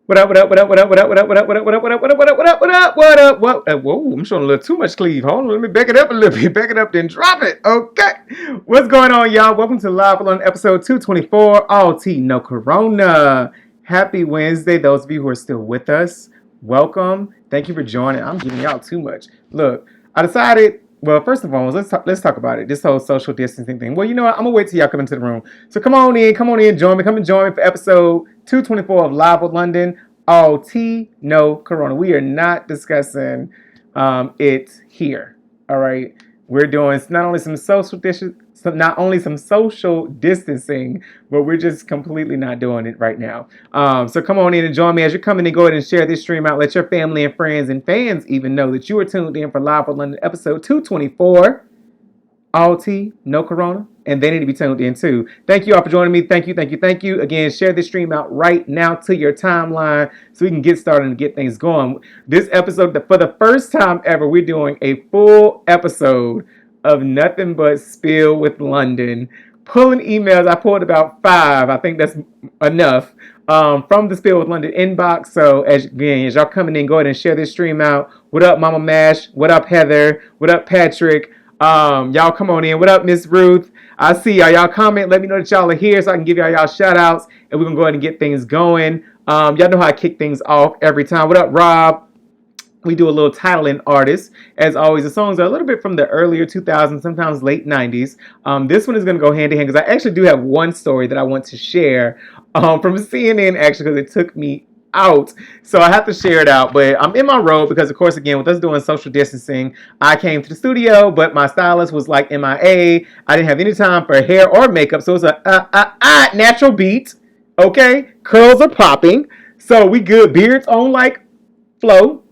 What up, what up, what up, what up, what up, what up, what up, what up, what up, what up, what up, what up, what up, what up, what up, what up? Whoa, I'm showing a little too much cleave. Hold on, let me back it up a little bit. Back it up, then drop it. Okay. What's going on, y'all? Welcome to Live on episode 224. All tea, no corona. Happy Wednesday, those of you who are still with us. Welcome. Thank you for joining. I'm giving y'all too much. Look, I decided. Well, first of all, let's talk about it. This whole social distancing thing. Well, you know what? I'm gonna wait till y'all come into the room. So come on in, join me. Come and join me for episode 224 of Live with London. All tea, no corona. We are not discussing it here. All right, we're doing not only some social distancing, but we're just completely not doing it right now. So come on in and join me as you're coming in. Go ahead and share this stream out. Let your family and friends and fans even know that you are tuned in for Live with London episode 224. All tea, no corona, and they need to be tuned in too. Thank you all for joining me. Thank you. Again, share this stream out right now to your timeline so we can get started and get things going. This episode, for the first time ever, we're doing a full episode of Nothing But Spill with London. Pulling emails, I pulled about 5. I think that's enough from the Spill with London inbox. So as y'all coming in, go ahead and share this stream out. What up, Mama Mash? What up, Heather? What up, Patrick? Y'all come on in. What up, Miss Ruth? I see y'all. Y'all comment. Let me know that y'all are here so I can give y'all shout outs and we're gonna go ahead and get things going. Y'all know how I kick things off every time. What up, Rob? We do a little title and artist. As always, the songs are a little bit from the earlier 2000s, sometimes late 90s. This one is going to go hand in hand because I actually do have one story that I want to share from CNN, actually, because it took me out. So I have to share it out. But I'm in my robe because, of course, again, with us doing social distancing, I came to the studio, but my stylist was like MIA. I didn't have any time for hair or makeup. So it's a natural beat. Okay? Curls are popping. So we good. Beards on like flow.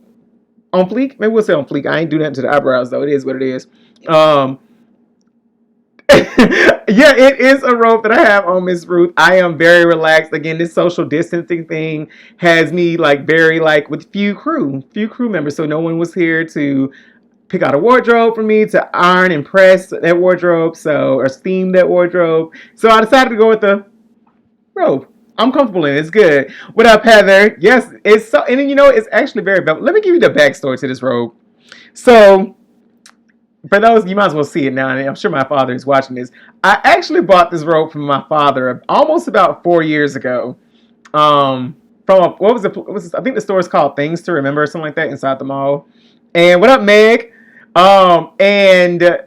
On fleek? Maybe we'll say on fleek. I ain't do nothing to the eyebrows though. It is what it is. Yeah, it is a robe that I have on, Miss Ruth. I am very relaxed. Again, this social distancing thing has me like very like with few crew members. So no one was here to pick out a wardrobe for me to iron and press that wardrobe. Or steam that wardrobe. So I decided to go with the robe. I'm comfortable in it. It's good. What up, Heather? Yes, it's so, and it's actually very bevel. Let me give you the backstory to this robe. So, for those, you might as well see it now, and I'm sure my father is watching this. I actually bought this robe from my father almost about 4 years ago. From what was it? I think the store is called Things to Remember or something like that inside the mall. And what up, Meg? And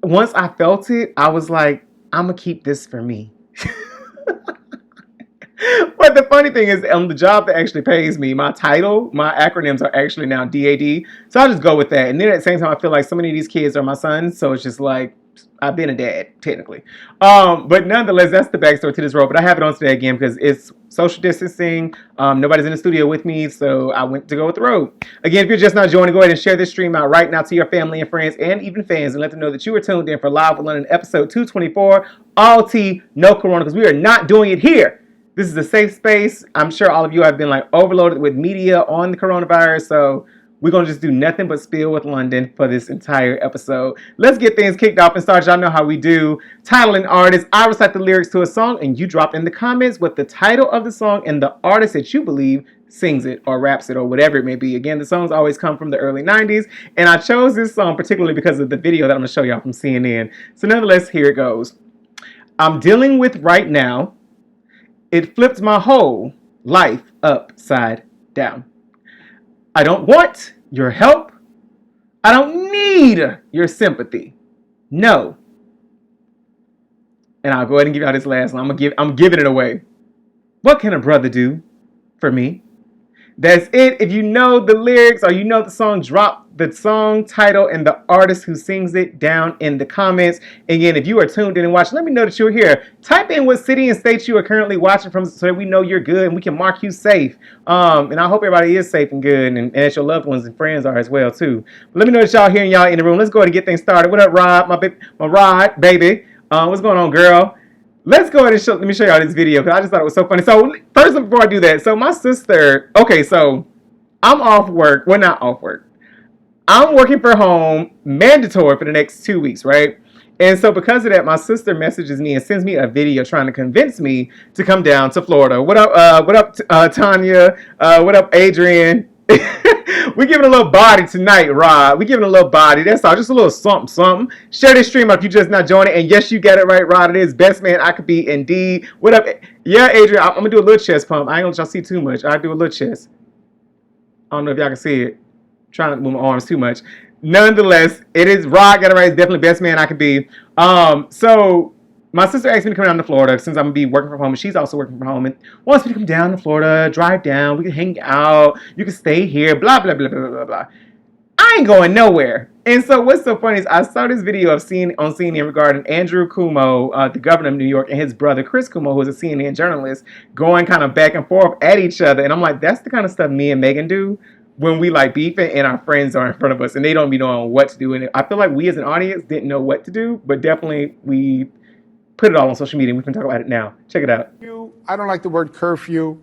once I felt it, I was like, I'm gonna keep this for me. But the funny thing is, on the job that actually pays me, my acronyms are actually now DAD. So I just go with that. And then at the same time, I feel like so many of these kids are my sons. So it's just like, I've been a dad, technically. But nonetheless, that's the backstory to this role. But I have it on today again because it's social distancing. Nobody's in the studio with me, so I went to go with the robe. Again, if you're just not joining, go ahead and share this stream out right now to your family and friends and even fans and let them know that you are tuned in for Live with London episode 224. All tea, no corona, because we are not doing it here. This is a safe space. I'm sure all of you have been like overloaded with media on the coronavirus. So we're going to just do nothing but spill with London for this entire episode. Let's get things kicked off and start. Y'all know how we do. Title and artist. I recite the lyrics to a song and you drop in the comments what the title of the song and the artist that you believe sings it or raps it or whatever it may be. Again, the songs always come from the early 90s. And I chose this song particularly because of the video that I'm going to show y'all from CNN. So nonetheless, here it goes. I'm dealing with right now. It flipped my whole life upside down. I don't want your help. I don't need your sympathy. No. And I'll go ahead and give y'all this last one. I'm giving it away. What can a brother do for me? That's it. If you know the lyrics or you know the song, drop the song title and the artist who sings it down in the comments. Again, if you are tuned in and watching, let me know that you're here. Type in what city and state you are currently watching from so that we know you're good and we can mark you safe. And I hope everybody is safe and good and that your loved ones and friends are as well too. But let me know that y'all here and y'all in the room. Let's go ahead and get things started. What up, Rob? My Rod, baby. What's going on, girl? Let's go ahead and let me show y'all this video because I just thought it was so funny. So first, before I do that, so my sister, okay, so I'm off work. Well, not off work. I'm working from home, mandatory for the next 2 weeks, right? And so because of that, my sister messages me and sends me a video trying to convince me to come down to Florida. What up, Tanya? What up, Adrian? We giving a little body tonight, Rod. We giving a little body. That's all. Just a little something, something. Share this stream if you just not joining. And yes, you get it right, Rod. It is best man I could be indeed. What up? Yeah, Adrian. I'm gonna do a little chest pump. I ain't gonna let y'all see too much. I do a little chest. I don't know if y'all can see it. I'm trying to move my arms too much. Nonetheless, it is Rod got it right. It's definitely best man I could be. So my sister asked me to come down to Florida since I'm gonna be working from home, and she's also working from home, and wants me to come down to Florida, drive down, we can hang out, you can stay here, blah blah blah blah blah blah. I ain't going nowhere. And so what's so funny is I saw this video of CNN regarding Andrew Cuomo, the governor of New York, and his brother Chris Cuomo, who is a CNN journalist, going kind of back and forth at each other. And I'm like, that's the kind of stuff me and Megan do when we like beefing and our friends are in front of us and they don't be knowing what to do. And I feel like we as an audience didn't know what to do, but definitely we put it all on social media. We can talk about it now. Check it out. I don't like the word curfew.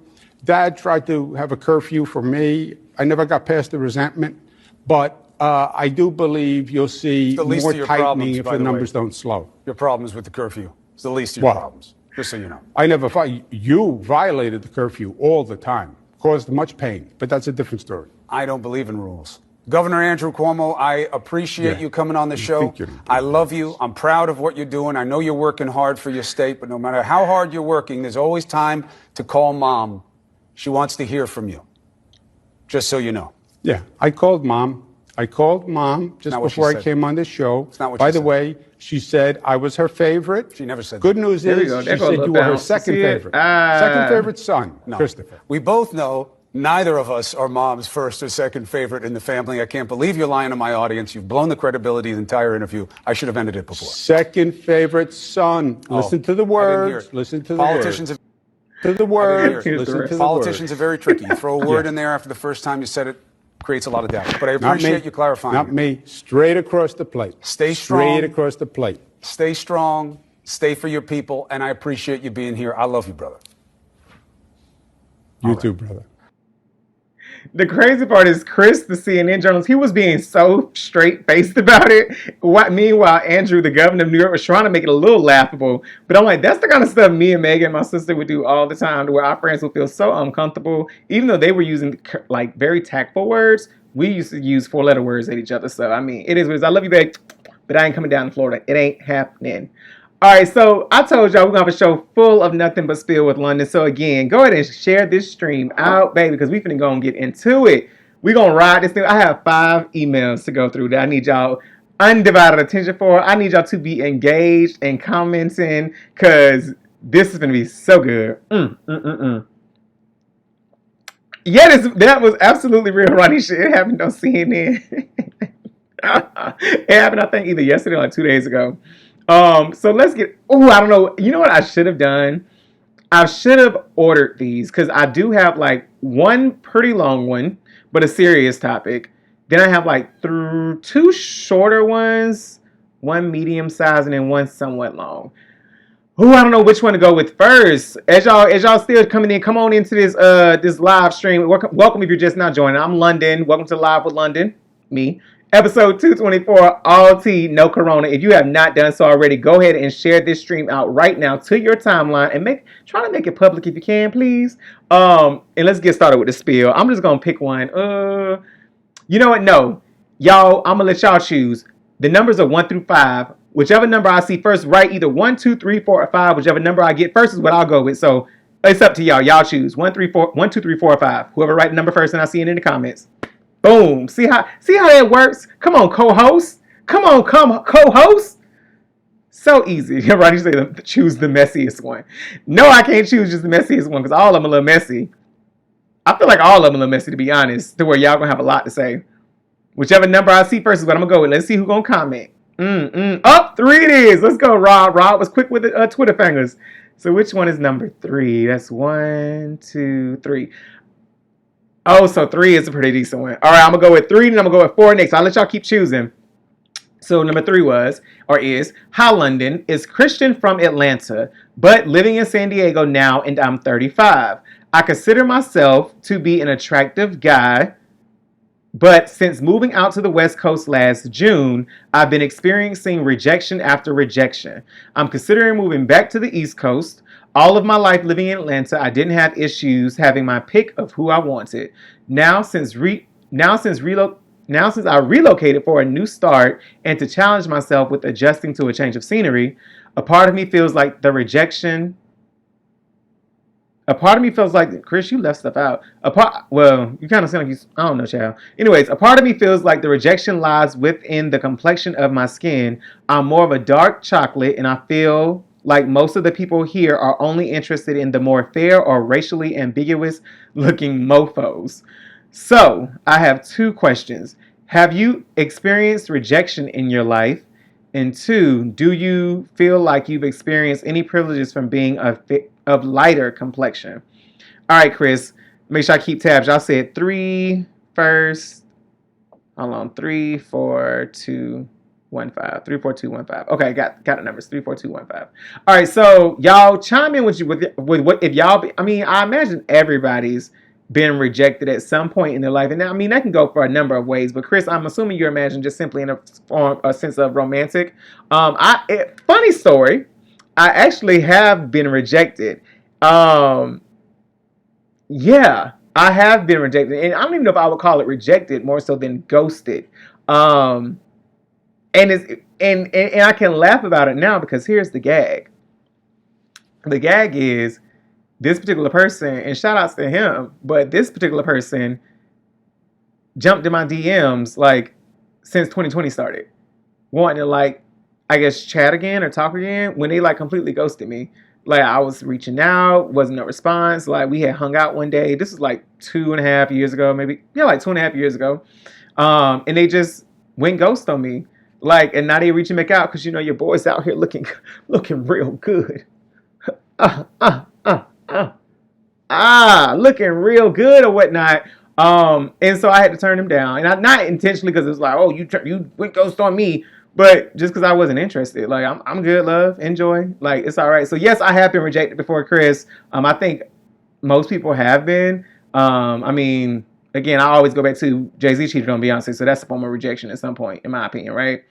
Dad tried to have a curfew for me. I never got past the resentment, but I do believe you'll see more tightening if the numbers don't slow. Your problems with the curfew. It's the least of your problems, just so you know. I never you violated the curfew all the time, caused much pain, but that's a different story. I don't believe in rules. Governor Andrew Cuomo, I appreciate you coming on the show. I love you. I'm proud of what you're doing. I know you're working hard for your state, but no matter how hard you're working, there's always time to call Mom. She wants to hear from you, just so you know. Yeah, I called Mom just before I came on this show. It's not what By she the said. way, she said I was her favorite. She never said Good that. news There we is go. she There goes said a you were her bounce. second See it? favorite. Second favorite son, No. Christopher. We both know neither of us are Mom's first or second favorite in the family. I can't believe you're lying to my audience. You've blown the credibility of the entire interview. I should have ended it before. Second favorite son. Listen to the words. Listen to the Politicians words. have To the words. Here's the Listen rest. to the Politicians words. are very tricky. You throw a word in there after the first time you said it, creates a lot of doubt. But I Not me. appreciate you clarifying. Not me. Straight across the plate. Stay strong. Straight across the plate. Stay strong. Stay for your people. And I appreciate you being here. I love you, brother. You too, brother. The crazy part is Chris, the CNN journalist, he was being so straight-faced about it. Meanwhile, Andrew, the governor of New York, was trying to make it a little laughable. But I'm like, that's the kind of stuff me and Megan, my sister, would do all the time to where our friends would feel so uncomfortable. Even though they were using like very tactful words, we used to use four-letter words at each other. So, I mean, it is what it is. I love you, babe, but I ain't coming down to Florida. It ain't happening. All right, so I told y'all we're going to have a show full of nothing but spill with London. So again, go ahead and share this stream out, baby, because we finna go and get into it. We're going to ride this thing. I have 5 emails to go through that I need y'all undivided attention for. I need y'all to be engaged and commenting because this is going to be so good. Yeah, that was absolutely real, Ronnie shit. It happened on CNN. It happened, I think, either yesterday or like 2 days ago. So let's get, I don't know. You know what I should have done? I should have ordered these because I do have like one pretty long one, but a serious topic. Then I have like 2 shorter ones, one medium size, and then one somewhat long. I don't know which one to go with first. As y'all still coming in, come on into this live stream. Welcome if you're just not joining. I'm London. Welcome to Live with London. Me. Episode 224, all tea, no corona. If you have not done so already, go ahead and share this stream out right now to your timeline and try to make it public if you can, please. And let's get started with the spiel. I'm just gonna pick one. You know what? No, y'all. I'm gonna let y'all choose. The numbers are 1 through 5. Whichever number I see first, write either 1, 2, 3, 4, or 5. Whichever number I get first is what I'll go with. So it's up to y'all. Y'all choose 1, 2, 3, 4, or 5. Whoever write the number first, and I see it in the comments. Boom. See how that works? Come on, co-host. Come on, co-host. So easy. Right? You say choose the messiest one. No, I can't choose just the messiest one because all of them are a little messy. I feel like all of them are a little messy, to be honest, to where y'all gonna have a lot to say. Whichever number I see first is what I'm gonna go with. Let's see who's gonna comment. Up 3 it is. Let's go, Rob. Rob was quick with the Twitter fingers. So which one is number 3? That's 1, 2, 3. Oh, so 3 is a pretty decent one. All right, I'm going to go with 3, and I'm going to go with 4 next. I'll let y'all keep choosing. So number 3 is, hi, London, is Christian from Atlanta, but living in San Diego now, and I'm 35. I consider myself to be an attractive guy. But since moving out to the West Coast last June, I've been experiencing rejection after rejection. I'm considering moving back to the East Coast. All of my life living in Atlanta, I didn't have issues having my pick of who I wanted. Now since re- now since I relocated for a new start and to challenge myself with adjusting to a change of scenery, a part of me feels like the rejection a part of me feels like, Chris, you left stuff out. Well, you kind of sound like I don't know, child. Anyways, a part of me feels like the rejection lies within the complexion of my skin. I'm more of a dark chocolate, and I feel like most of the people here are only interested in the more fair or racially ambiguous looking mofos. So, I have two questions. Have you experienced rejection in your life? And two, do you feel like you've experienced any privileges from being of lighter complexion? All right, Chris, make sure I keep tabs. Y'all said three first. Hold on, 34215. 34215. Okay, got the numbers. 34215. All right, so y'all chime in with what if y'all. I imagine everybody's been rejected at some point in their life, and now, that can go for a number of ways. But Chris, I'm assuming you're imagining just simply in a sense of romantic. Funny story. I actually have been rejected. Yeah, I have been rejected, and I don't even know if I would call it rejected more so than ghosted. Um, and I can laugh about it now because here's the gag. The gag is this particular person, and shout outs to him, but this particular person jumped in my DMs like since 2020 started, wanting to I guess chat again or talk again when they completely ghosted me. Like I was reaching out, wasn't no response. Like we had hung out one day. This was like 2.5 years ago, maybe. Yeah, like 2.5 years ago. And they just went ghost on me. And now they reaching back out because your boy's out here looking real good. Uh, uh, uh, uh. Looking real good or whatnot. And so I had to turn him down, and not intentionally because it was like, oh, you went ghost on me, but just because I wasn't interested. Like I'm good, love, enjoy, like it's all right. So yes, I have been rejected before, Chris. I think most people have been. Again, I always go back to Jay-Z cheated on Beyonce, so that's a form of rejection at some point, in my opinion, right?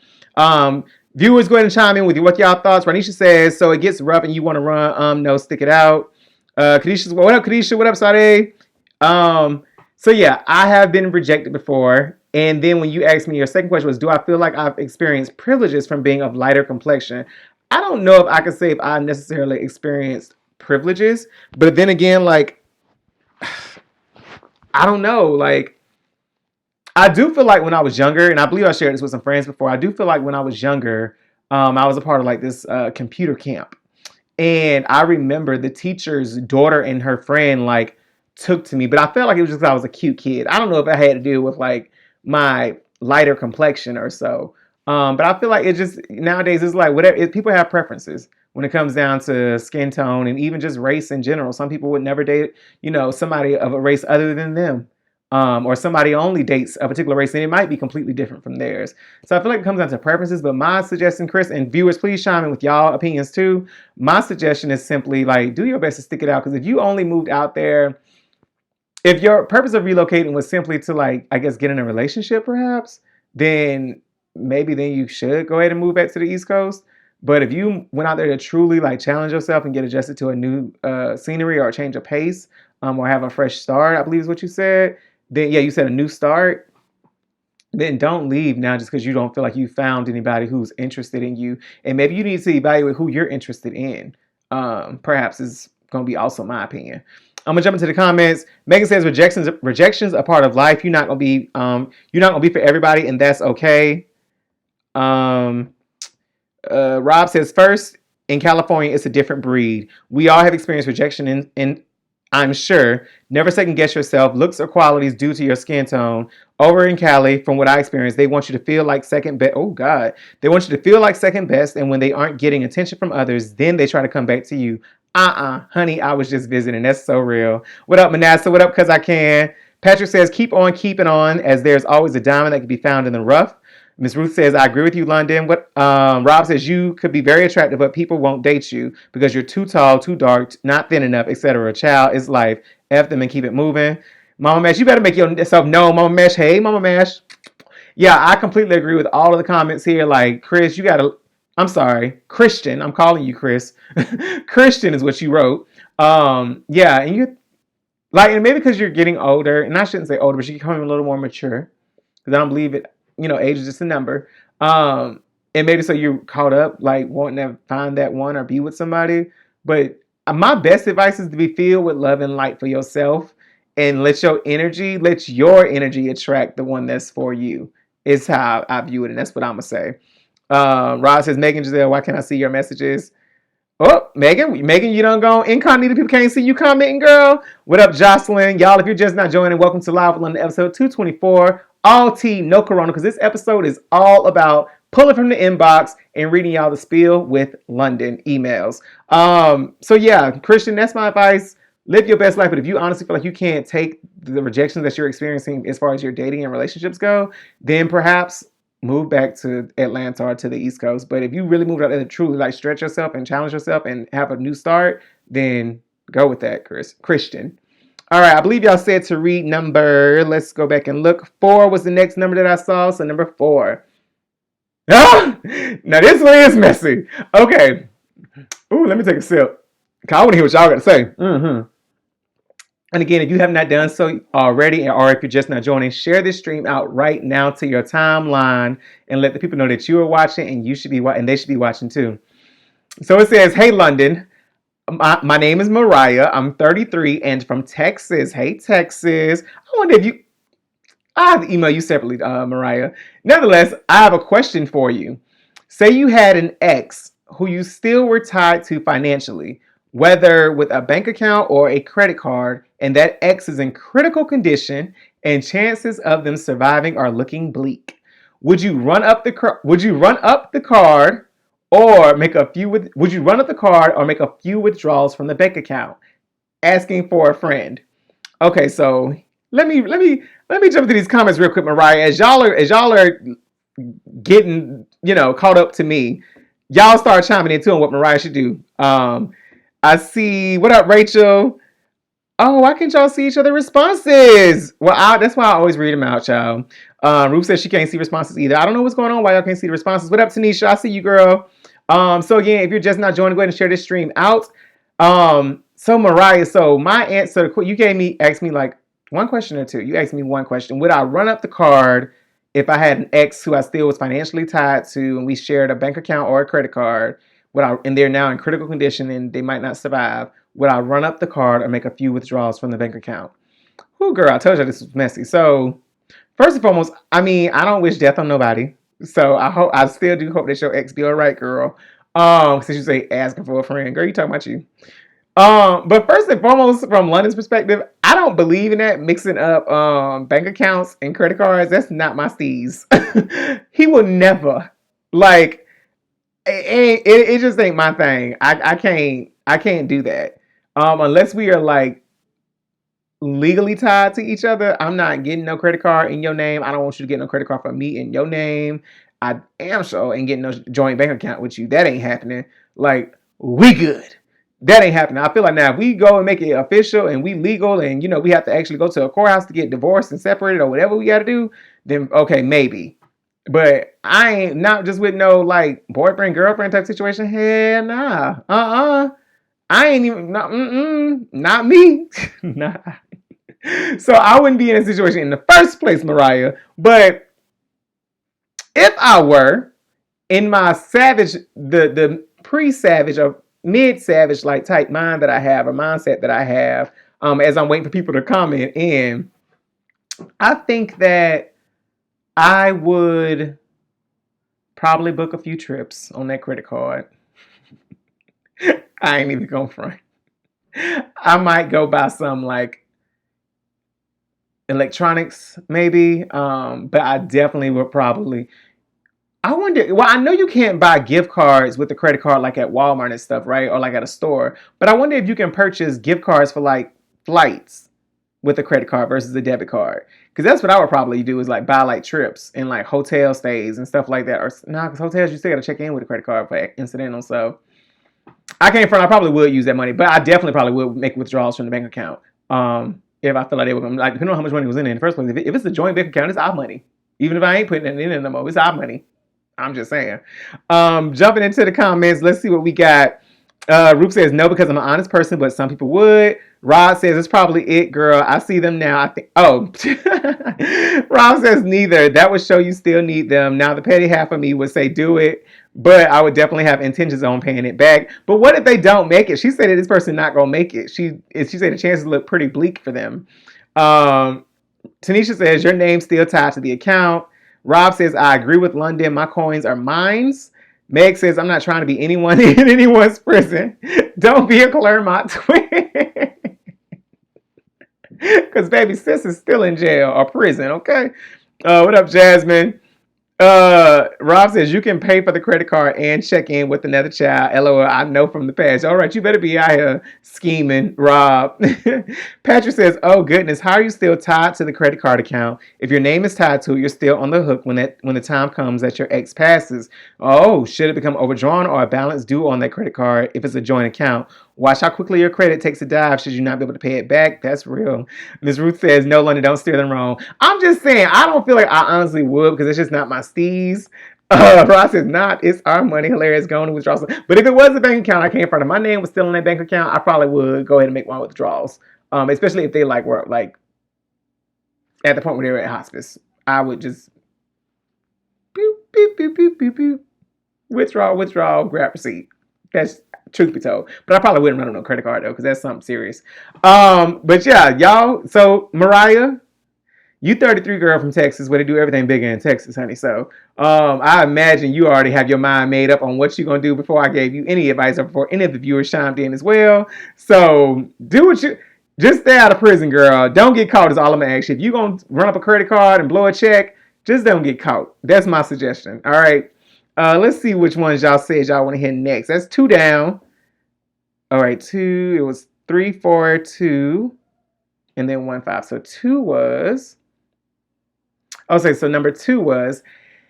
Viewers, go ahead and chime in with you. What y'all thoughts? Ranisha says, so it gets rough and you want to run. No, stick it out. Kadisha, what up, Kadisha? What up, Sade? So yeah, I have been rejected before. And then when you asked me, your second question was, do I feel like I've experienced privileges from being of lighter complexion? I don't know if I can say if I necessarily experienced privileges, but then again, I don't know. I do feel like when I was younger, and I believe I shared this with some friends before, I do feel like when I was younger, I was a part of this computer camp. And I remember the teacher's daughter and her friend took to me, but I felt like it was just because I was a cute kid. I don't know if it had to do with my lighter complexion or so. But I feel like it just nowadays it's whatever. People have preferences when it comes down to skin tone and even just race in general. Some people would never date, somebody of a race other than them. Or somebody only dates a particular race, and it might be completely different from theirs. So I feel like it comes down to preferences. But my suggestion, Chris, and viewers, please chime in with y'all opinions too. My suggestion is simply do your best to stick it out. Because if you only moved out there, if your purpose of relocating was simply to I guess get in a relationship, perhaps, then maybe then you should go ahead and move back to the East Coast. But if you went out there to truly challenge yourself and get adjusted to a new scenery or a change of pace, or have a fresh start, I believe is what you said. Then yeah, you said a new start. Then don't leave now just because you don't feel like you found anybody who's interested in you. And maybe you need to evaluate who you're interested in. Perhaps is going to be also my opinion. I'm gonna jump into the comments. Megan says rejections are part of life. You're not gonna be for everybody, and that's okay. Rob says first in California it's a different breed. We all have experienced rejection in I'm sure. Never second guess yourself. Looks or qualities due to your skin tone. Over in Cali, from what I experienced, they want you to feel like second best. Oh God. They want you to feel like second best. And when they aren't getting attention from others, then they try to come back to you. Honey, I was just visiting. That's so real. What up, Manasseh? What up, Cause I Can? Patrick says, keep on keeping on, as there's always a diamond that can be found in the rough. Miss Ruth says, I agree with you, London. Rob says, you could be very attractive, but people won't date you because you're too tall, too dark, not thin enough, etc. Child is life. F them and keep it moving. Mama Mesh, you better make yourself known, Mama Mesh. Hey, Mama Mesh. Yeah, I completely agree with all of the comments here. Like, Chris, you gotta. I'm sorry, Christian. I'm calling you Chris. Christian is what you wrote. Yeah, and you like, and maybe because you're getting older, and I shouldn't say older, but you're becoming a little more mature. Because I don't believe it. Age is just a number. And maybe so you're caught up, like wanting to find that one or be with somebody. But my best advice is to be filled with love and light for yourself, and let your energy attract the one that's for you. Is how I view it, and that's what I'm gonna say. Rod says, Megan Giselle, why can't I see your messages? Oh, Megan, you don't go incognito. People can't see you commenting, girl. What up, Jocelyn? Y'all, if you're just not joining, welcome to Live London episode 224. All tea, no corona, because this episode is all about pulling from the inbox and reading y'all the spiel with London emails. So yeah, Christian, that's my advice. Live your best life, but if you honestly feel like you can't take the rejection that you're experiencing as far as your dating and relationships go, then perhaps move back to Atlanta or to the East Coast. But if you really moved out there to truly like stretch yourself and challenge yourself and have a new start, then go with that, Christian. All right, I believe y'all said to read number. Let's go back and look. 4 was the next number that I saw, so number 4. Ah! Now this one is messy. Okay. Ooh, let me take a sip. I want to hear what y'all got to say. Mm-hmm. And again, if you have not done so already, or if you're just not joining, share this stream out right now to your timeline and let the people know that you are watching and they should be watching too. So it says, hey, London, my name is Mariah. I'm 33 and from Texas. Hey, Texas. I wonder if I have to email you separately, Mariah. Nevertheless, I have a question for you. Say you had an ex who you still were tied to financially, whether with a bank account or a credit card, and that ex is in critical condition and chances of them surviving are looking bleak. Would you run up the card or make a few withdrawals from the bank account, asking for a friend? Okay, so let me jump into these comments real quick, Mariah. As y'all are getting caught up to me, y'all start chiming in too on what Mariah should do. I see. What up, Rachel? Oh, why can't y'all see each other responses? Well, that's why I always read them out, y'all. Ruth says she can't see responses either. I don't know what's going on, why y'all can't see the responses. What up, Tanisha? I see you, girl. So again, if you're just not joining, go ahead and share this stream out. So Mariah, so my answer, you asked me like one question or two. You asked me one question. Would I run up the card if I had an ex who I still was financially tied to and we shared a bank account or a credit card, and they're now in critical condition and they might not survive? Would I run up the card or make a few withdrawals from the bank account? Oh, girl, I told you this was messy. So, first and foremost, I don't wish death on nobody. So I still do hope that your ex be all right, girl. Since you say asking for a friend, girl, you talking about you. But first and foremost, from London's perspective, I don't believe in that mixing up bank accounts and credit cards. That's not my steez. He will never like. It just ain't my thing. I can't do that. Unless we are like legally tied to each other, I'm not getting no credit card in your name. I don't want you to get no credit card for me in your name. I am sure ain't getting no joint bank account with you. That ain't happening. Like, we good. That ain't happening. I feel like now if we go and make it official and we legal and we have to actually go to a courthouse to get divorced and separated or whatever we got to do, then okay, maybe. But I ain't not just with no like boyfriend girlfriend type situation. Hell nah. I ain't even not me. Nah. So I wouldn't be in a situation in the first place, Mariah. But if I were in my savage, the pre-savage or mid-savage like type mind that I have or mindset that I have, as I'm waiting for people to comment in, I think that I would probably book a few trips on that credit card. I ain't even going front. I might go buy some like electronics maybe, but I definitely would probably. I wonder, well, I know you can't buy gift cards with the credit card like at Walmart and stuff, right? Or like at a store. But I wonder if you can purchase gift cards for like flights with a credit card versus a debit card. Because that's what I would probably do is like buy like trips and like hotel stays and stuff like that. Or no, because hotels you still got to check in with a credit card for incidental. So I probably would use that money, but I definitely probably would make withdrawals from the bank account. If I feel like they were like, depending on how much money was in it in the first place. If it's a joint bank account, it's our money. Even if I ain't putting it in it no more, it's our money. I'm just saying. Jumping into the comments, let's see what we got. Roop says no because I'm an honest person, but some people would. Rod says it's probably it, girl. I see them now. I think. Oh, Rob says neither. That would show you still need them. Now the petty half of me would say do it, but I would definitely have intentions on paying it back. But what if they don't make it? She said that this person not gonna make it. She said the chances look pretty bleak for them. Tanisha says your name's still tied to the account. Rob says I agree with London. My coins are mines. Meg says I'm not trying to be anyone in anyone's prison. Don't be a Clermont twin. Because baby sis is still in jail or prison, okay? What up, Jasmine? Rob says you can pay for the credit card and check in with another child. LOL, I know from the past. All right, you better be out here scheming, Rob. Patrick says, oh goodness, how are you still tied to the credit card account? If your name is tied to it, you're still on the hook when the time comes that your ex passes. Oh, should it become overdrawn or a balance due on that credit card if it's a joint account? Watch how quickly your credit takes a dive should you not be able to pay it back. That's real. Ms. Ruth says, no, London, don't steer them wrong. I'm just saying, I don't feel like I honestly would because it's just not my steez. Ross says, not. It's our money. Hilarious. Going to withdraw. But if it was a bank account I came from, if my name was still in that bank account, I probably would go ahead and make my withdrawals. Especially if they were at the point where they were at hospice. I would just boop, boop, boop, boop, boop, boop. Withdraw, grab receipt. That's truth be told. But I probably wouldn't run on no credit card though, because that's something serious. But yeah, y'all. So Mariah, you 33 girl from Texas, where they do everything bigger in Texas, honey. So I imagine you already have your mind made up on what you're gonna do before I gave you any advice or before any of the viewers chimed in as well. So do what you just stay out of prison, girl. Don't get caught is all I'm gonna ask you. If you're gonna run up a credit card and blow a check, just don't get caught. That's my suggestion. All right. Let's see which ones y'all said y'all want to hear next. That's 2 down. All right, 2. It was 3, 4, 2, and then 1, 5. So 2 was. Okay, so number 2 was,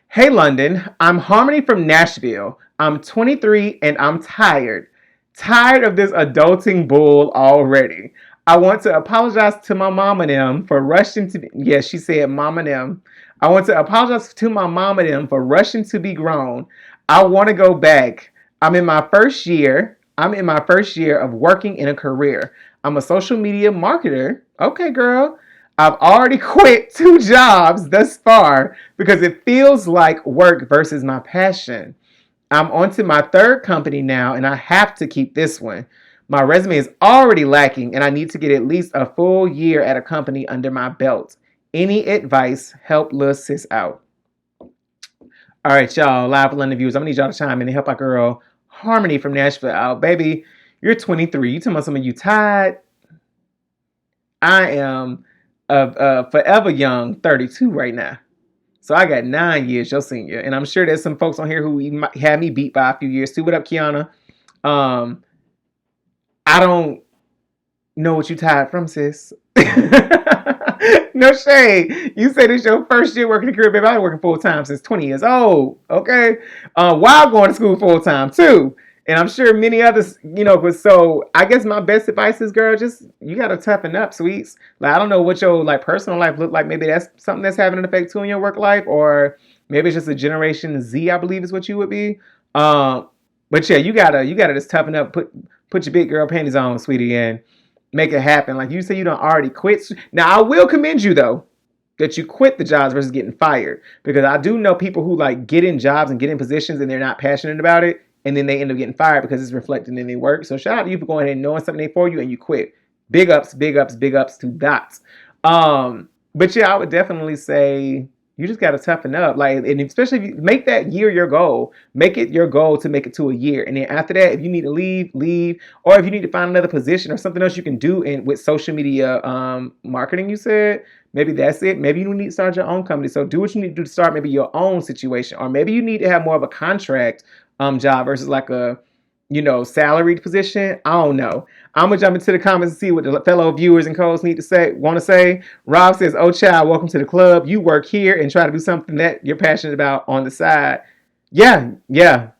hey London, I'm Harmony from Nashville. I'm 23 and I'm tired. Tired of this adulting bull already. I want to apologize to my mom and them for rushing to be. Yes, she said mom and them. I want to apologize to my mom and them for rushing to be grown. I want to go back. I'm in my first year of working in a career. I'm a social media marketer. Okay, girl. I've already quit 2 jobs thus far because it feels like work versus my passion. I'm on to my 3rd company now and I have to keep this one. My resume is already lacking and I need to get at least a full year at a company under my belt. Any advice? Help Lil Sis out. All right, y'all, live London viewers. I'm going to need y'all to chime in and help our girl Harmony from Nashville out. Baby, you're 23. You talking about some of you tired? I am forever young 32 right now. So I got 9 years your senior. And I'm sure there's some folks on here who had me beat by a few years too. What up, Kiana? I don't know what you tired from, sis. No shade. You said it's your first year working in a career, baby. I've been working full time since 20 years old. Okay. While going to school full time too. And I'm sure many others, but so I guess my best advice is, girl, just you gotta toughen up, sweets. Like I don't know what your personal life look like. Maybe that's something that's having an effect too on your work life, or maybe it's just a Generation Z, I believe is what you would be. But yeah, you gotta just toughen up, put your big girl panties on, sweetie, and make it happen. Like you say, you don't already quit. Now I will commend you though that you quit the jobs versus getting fired, because I do know people who get in jobs and get in positions and they're not passionate about it. And then they end up getting fired because it's reflected in their work. So shout out to you for going ahead and knowing something ain't for you and you quit. Big ups, big ups, big ups to dots. But yeah, I would definitely say you just got to toughen up. And especially if you make that year your goal, make it your goal to make it to a year. And then after that, if you need to leave. Or if you need to find another position or something else you can do with social media marketing, you said, maybe that's it. Maybe you need to start your own company. So do what you need to do to start maybe your own situation. Or maybe you need to have more of a contract job versus a salaried position. I don't know. I'm gonna jump into the comments and see what the fellow viewers and co-hosts want to say. Rob says, oh child, welcome to the club. You work here and try to do something that you're passionate about on the side. Yeah. Try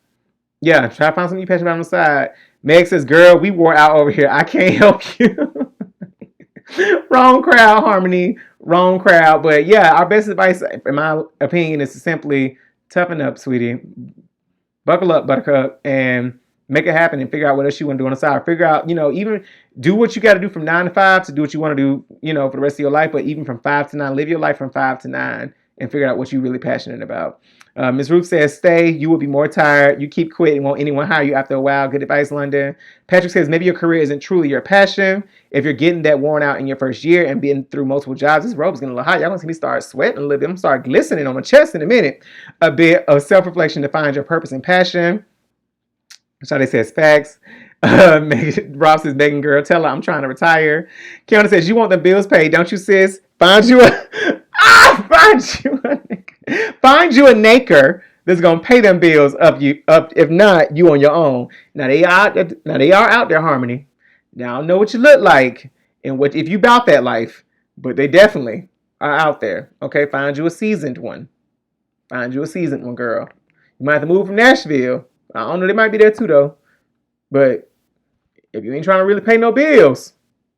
to find something you're passionate about on the side. Meg says, girl, we wore out over here. I can't help you. Wrong crowd, Harmony. Wrong crowd. But yeah, our best advice, in my opinion, is to simply toughen up, sweetie. Buckle up, Buttercup, and make it happen and figure out what else you want to do on the side. Figure out, even do what you got to do from 9 to 5 to do what you want to do, for the rest of your life. But even from 5 to 9, live your life from 5 to 9 and figure out what you're really passionate about. Ms. Ruth says, stay. You will be more tired. You keep quitting. Won't anyone hire you after a while? Good advice, London. Patrick says, maybe your career isn't truly your passion. If you're getting that worn out in your first year and being through multiple jobs, this robe is going to look hot. Y'all going to see me start sweating a little bit. I'm going to start glistening on my chest in a minute. A bit of self-reflection to find your purpose and passion. Shade says, facts. Rob says, Megan, girl, tell her I'm trying to retire. Kiana says, you want the bills paid, don't you, sis? Find you a naker that's gonna pay them bills up. If not, you on your own. Now they are out there, Harmony. Now I don't know what you look like and what if you bout that life, but they definitely are out there. Okay, find you a seasoned one. Find you a seasoned one, girl. You might have to move from Nashville. I don't know, they might be there too though. But if you ain't trying to really pay no bills,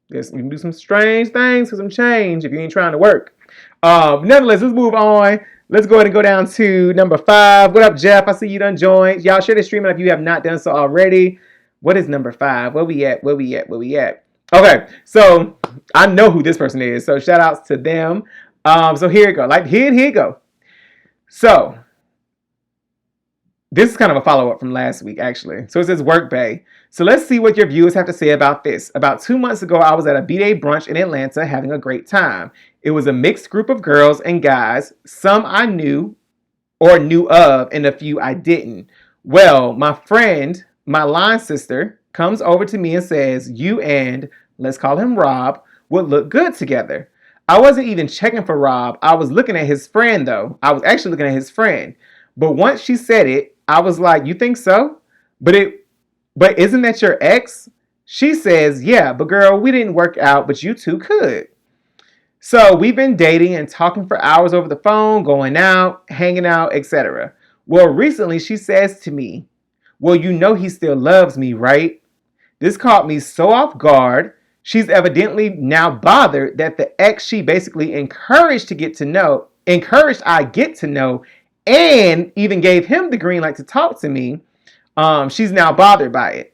you can do some strange things for some change if you ain't trying to work. Nevertheless, let's move on. Let's go ahead and go down to number 5. What up, Jeff? I see you done joined. Y'all share this stream if you have not done so already. What is number 5? Where we at? Okay, so I know who this person is. So shout outs to them. So here you go. Here you go. So this is kind of a follow-up from last week, actually. So it says Work Bay. So let's see what your viewers have to say about this. About 2 months ago, I was at a B-Day brunch in Atlanta having a great time. It was a mixed group of girls and guys. Some I knew or knew of, and a few I didn't. Well, my friend, my line sister, comes over to me and says, you and, let's call him Rob, would look good together. I wasn't even checking for Rob. I was looking at his friend, though. I was actually looking at his friend. But once she said it, I was like, you think so? But isn't that your ex? She says, yeah, but girl, we didn't work out, but you two could. So we've been dating and talking for hours over the phone, going out, hanging out, etc. Well, recently she says to me, well, you know he still loves me, right? This caught me so off guard. She's evidently now bothered that the ex she basically encouraged I get to know, and even gave him the green light to talk to me. She's now bothered by it.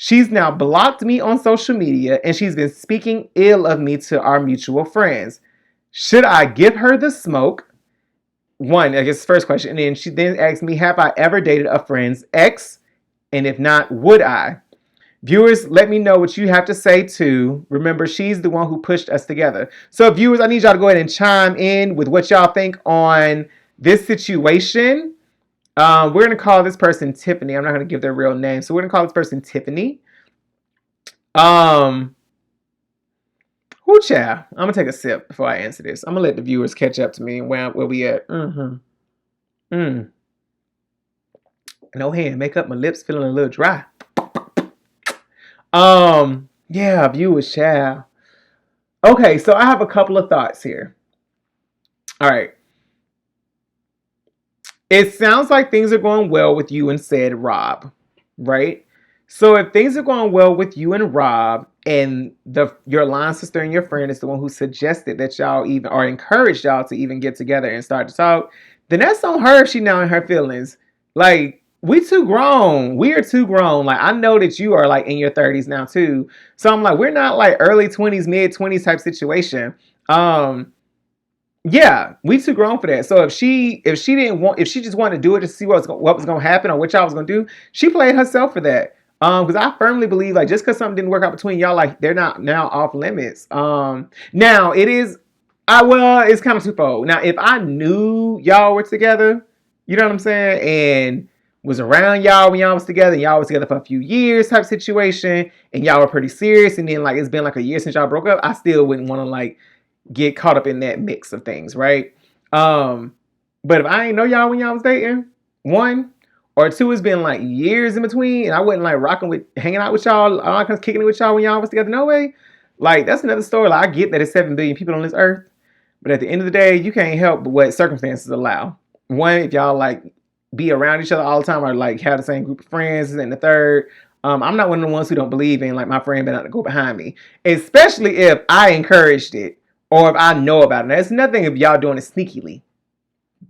She's now blocked me on social media, and she's been speaking ill of me to our mutual friends. Should I give her the smoke? One, I guess, first question. And then she then asked me, have I ever dated a friend's ex? And if not, would I? Viewers, let me know what you have to say too. Remember, she's the one who pushed us together. So viewers, I need y'all to go ahead and chime in with what y'all think on this situation. We're going to call this person Tiffany. I'm not going to give their real name. So we're going to call this person Tiffany. Child. I'm going to take a sip before I answer this. I'm going to let the viewers catch up to me and where we at. No hand. Makeup. My lips feeling a little dry. Yeah, viewers, child. Okay, so I have a couple of thoughts here. All right. It sounds like things are going well with you and said Rob, right? So if things are going well with you and Rob, and your line sister and your friend is the one who suggested that y'all even, or encouraged y'all to even get together and start to talk, then that's on her if she now in her feelings. Like, we too grown. We are too grown. Like, I know that you are like in your 30s now too. So I'm like, we're not like early 20s, mid 20s type situation. Yeah, we too grown for that. So if she just wanted to do it to see what was going to happen or what y'all was going to do, she played herself for that. Because I firmly believe, like, just because something didn't work out between y'all, like, they're not now off limits. Now it's kind of twofold. Now, if I knew y'all were together, you know what I'm saying, and was around y'all when y'all was together, and y'all was together for a few years type situation, and y'all were pretty serious, and then like it's been like a year since y'all broke up, I still wouldn't want to like get caught up in that mix of things, right? But if I ain't know y'all when y'all was dating, 1 or 2, it's been like years in between, and I wasn't like hanging out with y'all, all kinds of kicking it with y'all when y'all was together, no way. Like, that's another story. Like, I get that it's 7 billion people on this earth, but at the end of the day, you can't help but what circumstances allow. 1, if y'all like be around each other all the time, or like have the same group of friends, and the third, I'm not one of the ones who don't believe in like my friend better not to go behind me, especially if I encouraged it or if I know about it. Now, it's nothing if y'all doing it sneakily.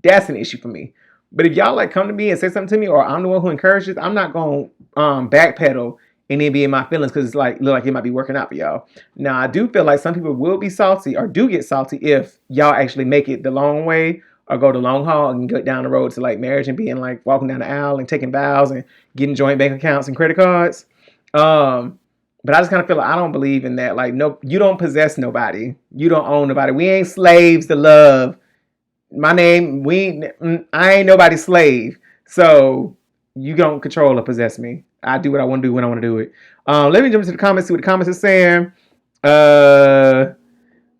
That's an issue for me. But if y'all like come to me and say something to me, or I'm the one who encourages, I'm not gonna backpedal and then be in my feelings because it's like look like it might be working out for y'all. Now I do feel like some people will be salty or do get salty if y'all actually make it the long way or go the long haul and get down the road to like marriage and being like walking down the aisle and taking vows and getting joint bank accounts and credit cards. But I just kind of feel like I don't believe in that. Like, no, you don't possess nobody. You don't own nobody. We ain't slaves to love. I ain't nobody's slave. So you don't control or possess me. I do what I want to do when I want to do it. Let me jump into the comments, see what the comments are saying.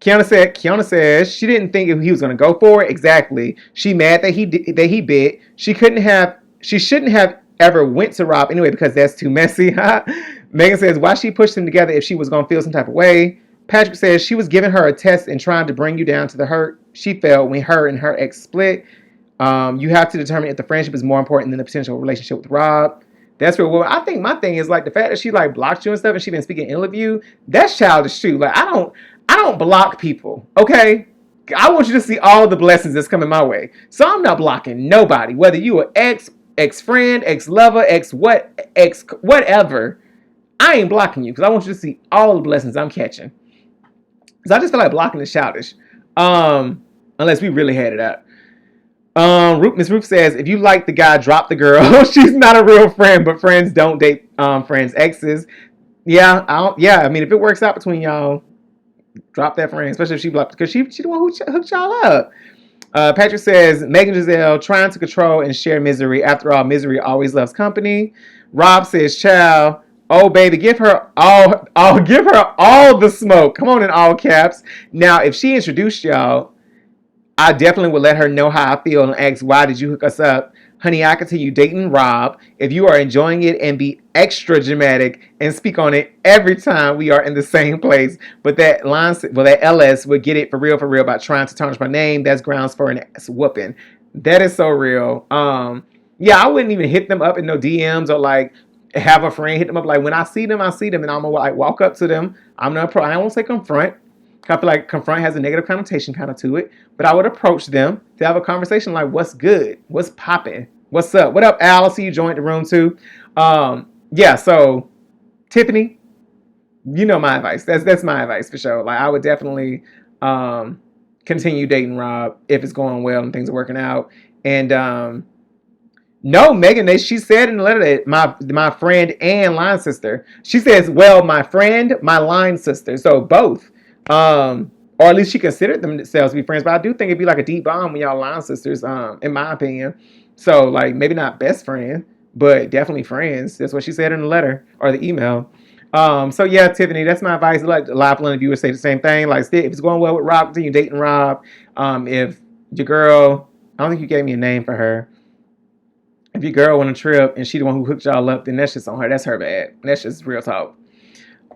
Kiana says she didn't think if he was going to go for it. Exactly. She mad that he bit. She shouldn't have ever went to Rob anyway because that's too messy. Megan says why she pushed them together if she was going to feel some type of way. Patrick says she was giving her a test and trying to bring you down to the hurt she felt when her and her ex split. You have to determine if the friendship is more important than the potential relationship with Rob. That's real. Well, I think my thing is like the fact that she like blocked you and stuff and she been speaking ill of you. That's childish too. Like I don't block people. Okay, I want you to see all the blessings that's coming my way. So I'm not blocking nobody, whether you are ex-friend, ex-lover, whatever. I ain't blocking you because I want you to see all the blessings I'm catching. Because I just feel like blocking is childish. Unless we really had it out. Miss Ruth says, if you like the guy, drop the girl. She's not a real friend, but friends don't date friends' exes. Yeah, I mean, if it works out between y'all, drop that friend, especially if she blocked, because she the one who hooked y'all up. Patrick says, Megan Giselle trying to control and share misery. After all, misery always loves company. Rob says, child, oh baby, give her all the smoke. Come on, in all caps. Now, if she introduced y'all, I definitely would let her know how I feel and ask, why did you hook us up? Honey, I continue dating Rob. If you are enjoying it, and be extra dramatic and speak on it every time we are in the same place. But that LS would get it for real by trying to tarnish my name. That's grounds for an ass whooping. That is so real. Yeah, I wouldn't even hit them up in no DMs or like have a friend hit them up. Like when I see them, and I'm gonna like walk up to them. I won't say confront. I feel like confront has a negative connotation kind of to it, but I would approach them to have a conversation like, what's good? What's popping? What's up? What up, Al? I see you joined the room too. Yeah, so Tiffany, you know my advice. That's my advice for sure. Like I would definitely continue dating Rob if it's going well and things are working out. And no, Megan, she said in the letter that my friend and line sister. She says, well, my friend, my line sister. So both. Or at least she considered themselves to be friends. But I do think it'd be like a deep bond when y'all line sisters, in my opinion. So like maybe not best friend, but definitely friends. That's what she said in the letter or the email. So yeah, Tiffany, that's my advice. Like a lot of viewers say the same thing. Like if it's going well with Rob, continue dating Rob. If your girl, I don't think you gave me a name for her. If your girl went on a trip and she the one who hooked y'all up, then that's just on her. That's her bad. That's just real talk.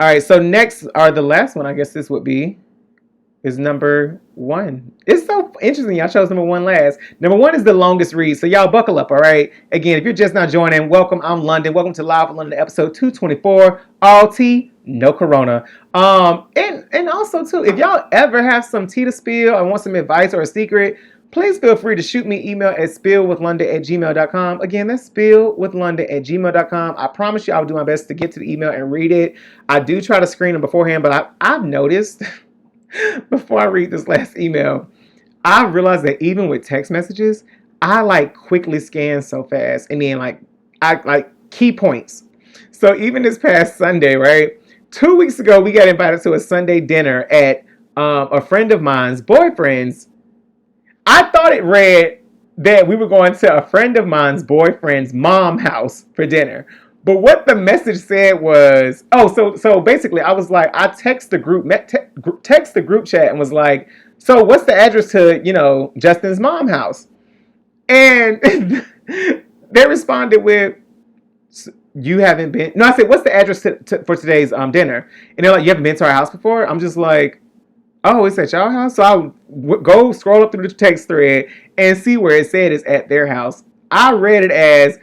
All right, so next, or the last one, I guess this would be, is number 1. It's so interesting y'all chose number 1 last. Number 1 is the longest read, so y'all buckle up, all right? Again, if you're just now joining, welcome. I'm London. Welcome to Live from London, episode 224. All tea, no corona. And also, too, if y'all ever have some tea to spill or want some advice or a secret, please feel free to shoot me email at spillwithlondon@gmail.com. Again, that's spillwithlondon@gmail.com. I promise you I will do my best to get to the email and read it. I do try to screen them beforehand, but I've noticed before I read this last email, I realized that even with text messages, I like quickly scan so fast. And then I like key points. So even this past Sunday, right? 2 weeks ago, we got invited to a Sunday dinner at a friend of mine's boyfriend's. I thought it read that we were going to a friend of mine's boyfriend's mom house for dinner. But what the message said was, so basically I was like, I text the group chat and was like, so what's the address to, Justin's mom house? And they responded with, you haven't been, no, I said, what's the address for today's dinner? And they're like, you haven't been to our house before? I'm just like, oh, it's at y'all house? So I'll go scroll up through the text thread and see where it said it's at their house. I read it as,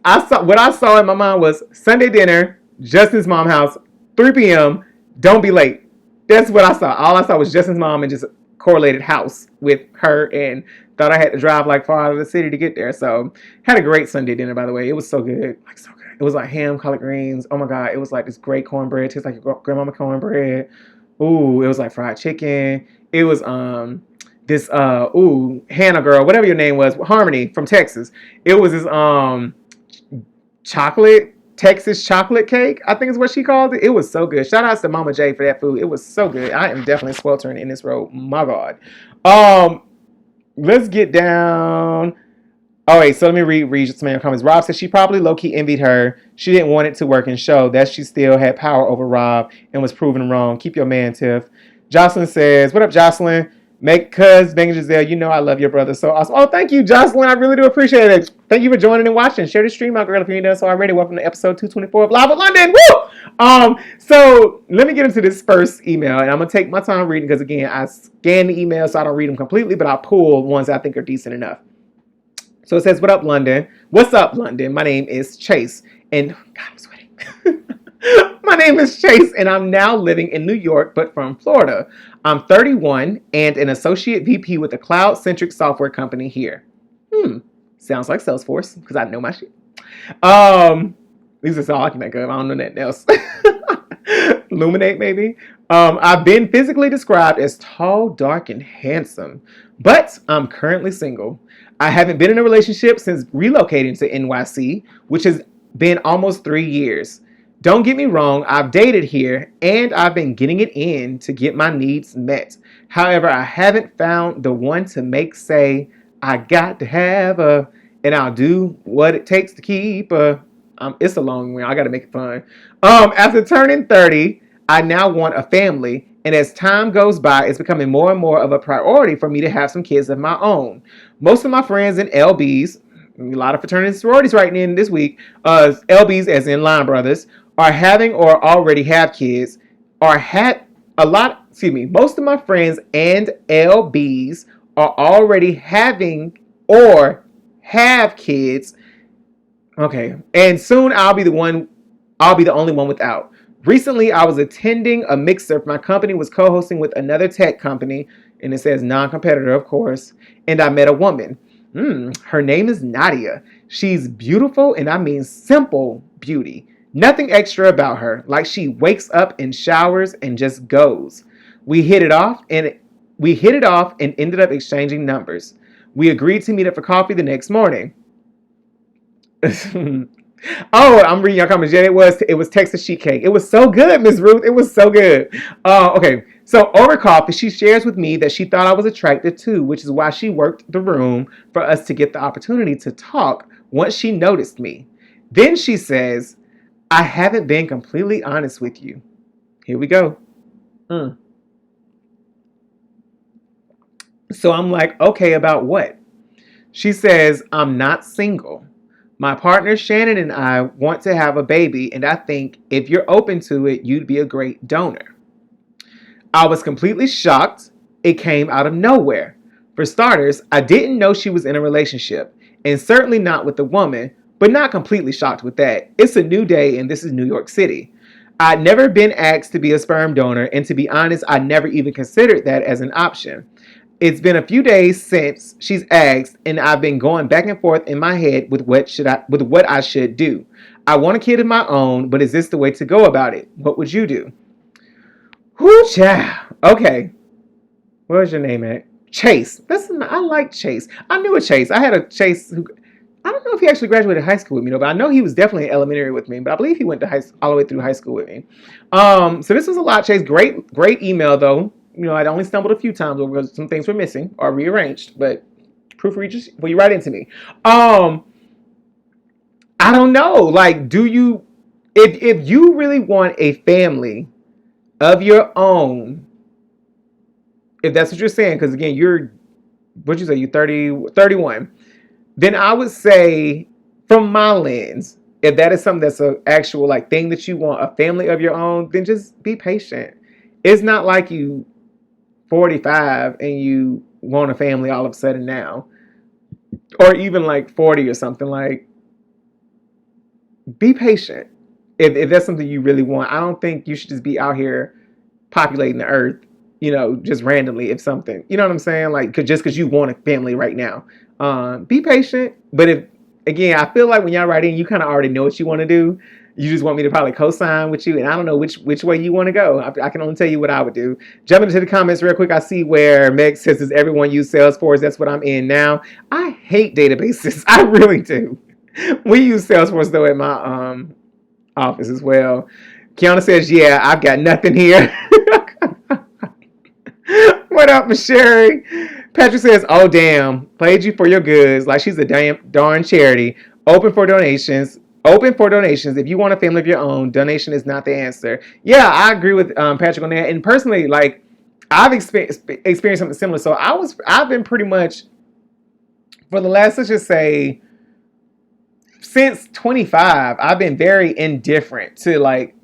what I saw in my mind was Sunday dinner, Justin's mom house, 3 p.m. Don't be late. That's what I saw. All I saw was Justin's mom and just correlated house with her, and thought I had to drive like far out of the city to get there. So had a great Sunday dinner, by the way. It was so good, like so good. It was like ham, collard greens. Oh my god, it was like this great cornbread. It tastes like your grandmama cornbread. Ooh, it was like fried chicken. It was this Hannah girl, whatever your name was, Harmony from Texas. It was this chocolate Texas chocolate cake, I think is what she called it. It was so good. Shout outs to Mama J for that food. It was so good. I am definitely sweltering in this road. My God. Let's get down. Oh wait, so let me read some of your comments. Rob says she probably low-key envied her. She didn't want it to work and show that she still had power over Rob and was proven wrong. Keep your man, Tiff. Jocelyn says, what up, Jocelyn? Make cuz Bang Giselle, you know I love your brother so awesome. Oh, thank you, Jocelyn. I really do appreciate it. Thank you for joining and watching. Share the stream out, girl, if you ain't done so already. Welcome to episode 224 of Live with London. Woo! So let me get into this first email, and I'm gonna take my time reading because again, I scan the emails so I don't read them completely, but I pull ones I think are decent enough. So it says, what up, London? What's up, London? My name is Chase, and God, I'm sweating. My name is Chase, and I'm now living in New York, but from Florida. I'm 31 and an associate VP with a cloud-centric software company here. Sounds like Salesforce, because I know my shit. At least that's all I can think of. I don't know nothing else. Luminate, maybe. I've been physically described as tall, dark, and handsome, but I'm currently single. I haven't been in a relationship since relocating to NYC, which has been almost 3 years. Don't get me wrong, I've dated here, and I've been getting it in to get my needs met. However, I haven't found the one to make say, I got to have a, and I'll do what it takes to keep a. It's a long one. I got to make it fun. After turning 30, I now want a family, and as time goes by, it's becoming more and more of a priority for me to have some kids of my own. Most of my friends in LBs, a lot of fraternity sororities right in this week, LBs as in line brothers, are having or already have kids, or had a lot, most of my friends and LBs are already having or have kids. Okay, and soon I'll be the only one without. Recently, I was attending a mixer my company was co-hosting with another tech company, and it says non-competitor, of course, and I met a woman. Her name is Nadia. She's beautiful, and I mean simple beauty. Nothing extra about her, like she wakes up and showers and just goes. We hit it off and ended up exchanging numbers. We agreed to meet up for coffee the next morning. Oh, I'm reading your comments. Yeah, it was Texas sheet cake. It was so good, Miss Ruth. It was so good. Okay, so over coffee, she shares with me that she thought I was attractive too, which is why she worked the room for us to get the opportunity to talk once she noticed me. Then she says, I haven't been completely honest with you. Here we go. So I'm like, okay, about what? She says, I'm not single. My partner Shannon and I want to have a baby, and I think if you're open to it, you'd be a great donor. I was completely shocked. It came out of nowhere. For starters, I didn't know she was in a relationship, and certainly not with a woman, but not completely shocked with that. It's a new day, and this is New York City. I'd never been asked to be a sperm donor, and to be honest, I never even considered that as an option. It's been a few days since she's asked, and I've been going back and forth in my head with what I should do. I want a kid of my own, but is this the way to go about it? What would you do? Whoo, child. Okay. Where's your name at? Chase. I like Chase. I knew a Chase. I had a Chase who, I don't know if he actually graduated high school with me, but I know he was definitely in elementary with me. But I believe he went to all the way through high school with me. So this was a lot, Chase. Great email though. I'd only stumbled a few times over some things were missing or rearranged, but proofread just you right into me. I don't know. Like, do you, if you really want a family of your own, if that's what you're saying, because again, you're 31, then I would say, from my lens, if that is something that's an actual like thing that you want, a family of your own, then just be patient. It's not like you 45 and you want a family all of a sudden now, or even like 40 or something. Like, be patient. if that's something you really want, I don't think you should just be out here populating the earth, just randomly. If something, you know what I'm saying? Like, just because you want a family right now, be patient. But if, again, I feel like when y'all write in, you kind of already know what you want to do. You just want me to probably co-sign with you, and I don't know which way you want to go. I can only tell you what I would do. Jumping into the comments real quick, I see where Meg says, "Does everyone use Salesforce?" That's what I'm in now. I hate databases. I really do. We use Salesforce though at my office as well. Kiana says, "Yeah, I've got nothing here." What up, Miss Sherry? Patrick says, "Oh damn, played you for your goods like she's a darn charity. Open for donations. Open for donations. If you want a family of your own, donation is not the answer." Yeah, I agree with Patrick on that. And personally, like, I've experienced something similar. So I've been pretty much, for the last, let's just say, since 25, I've been very indifferent to like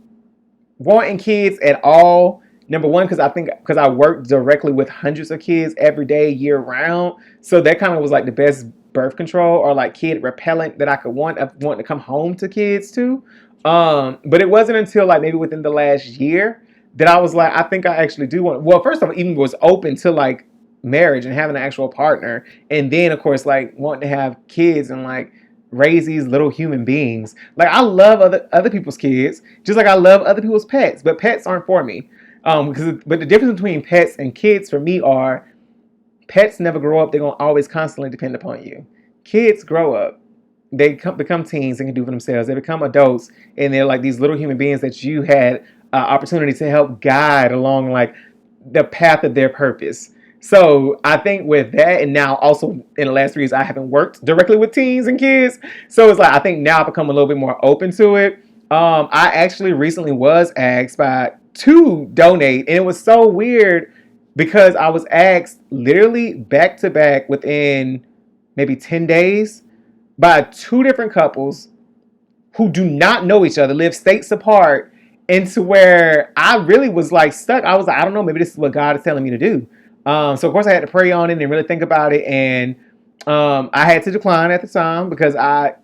wanting kids at all. Number one, because I work directly with hundreds of kids every day, year round. So that kind of was like the best birth control or like kid repellent that I could want to come home to kids too. But it wasn't until like maybe within the last year that I was like, I think I actually do want. Well, first of all, even was open to like marriage and having an actual partner, and then of course like wanting to have kids and like raise these little human beings. Like, I love other people's kids, just like I love other people's pets, but pets aren't for me. But the difference between pets and kids for me are pets never grow up. They're going to always constantly depend upon you. Kids grow up. They become teens and can do for themselves. They become adults, and they're like these little human beings that you had opportunity to help guide along like the path of their purpose. So I think with that, and now also in the last 3 years, I haven't worked directly with teens and kids. So it's like, I think now I've become a little bit more open to it. I actually recently was asked to donate, and it was so weird because I was asked literally back to back within maybe 10 days by 2 different couples who do not know each other, live states apart, into where I really was like stuck. I was like, I don't know, maybe this is what God is telling me to do. So of course I had to pray on it and really think about it, and I had to decline at the time because I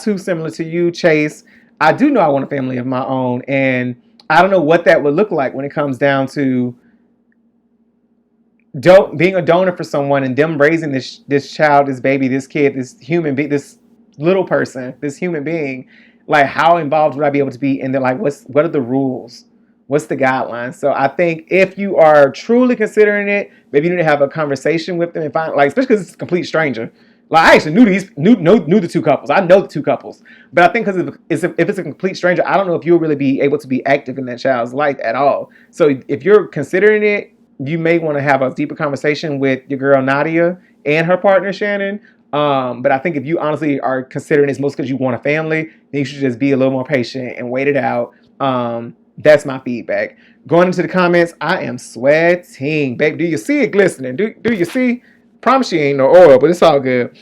too, similar to you, Chase, I do know I want a family of my own, and I don't know what that would look like when it comes down to being a donor for someone and them raising this child, this baby, this kid, this human being, this little person, this human being. Like, how involved would I be able to be in there? Like, what are the rules? What's the guidelines? So I think if you are truly considering it, maybe you need to have a conversation with them and find, like, especially because it's a complete stranger. Like, I actually knew the 2 couples. I know the 2 couples, but I think because if it's a complete stranger, I don't know if you'll really be able to be active in that child's life at all. So if you're considering it, you may want to have a deeper conversation with your girl Nadia and her partner Shannon. But I think if you honestly are considering this most because you want a family, then you should just be a little more patient and wait it out. That's my feedback. Going into the comments, I am sweating. Babe, do you see it glistening? Do you see? Promise you ain't no oil, but it's all good.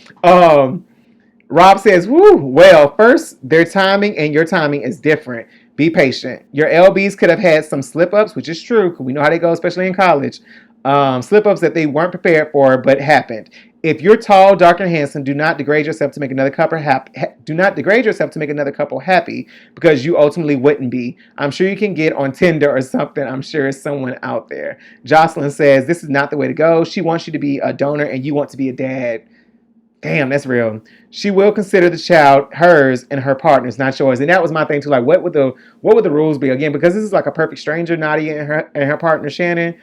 Rob says, woo, well, first, their timing and your timing is different. Be patient. Your LBs could have had some slip-ups, which is true, because we know how they go, especially in college. Slip-ups that they weren't prepared for, but happened. If you're tall, dark, and handsome, do not degrade yourself to make another couple happy. Do not degrade yourself to make another couple happy, because you ultimately wouldn't be. I'm sure you can get on Tinder or something. I'm sure there's someone out there. Jocelyn says, this is not the way to go. She wants you to be a donor, and you want to be a dad. Damn, that's real. She will consider the child hers and her partner's, not yours. And that was my thing too. Like, what would the rules be? Again, because this is like a perfect stranger, Nadia and her partner Shannon.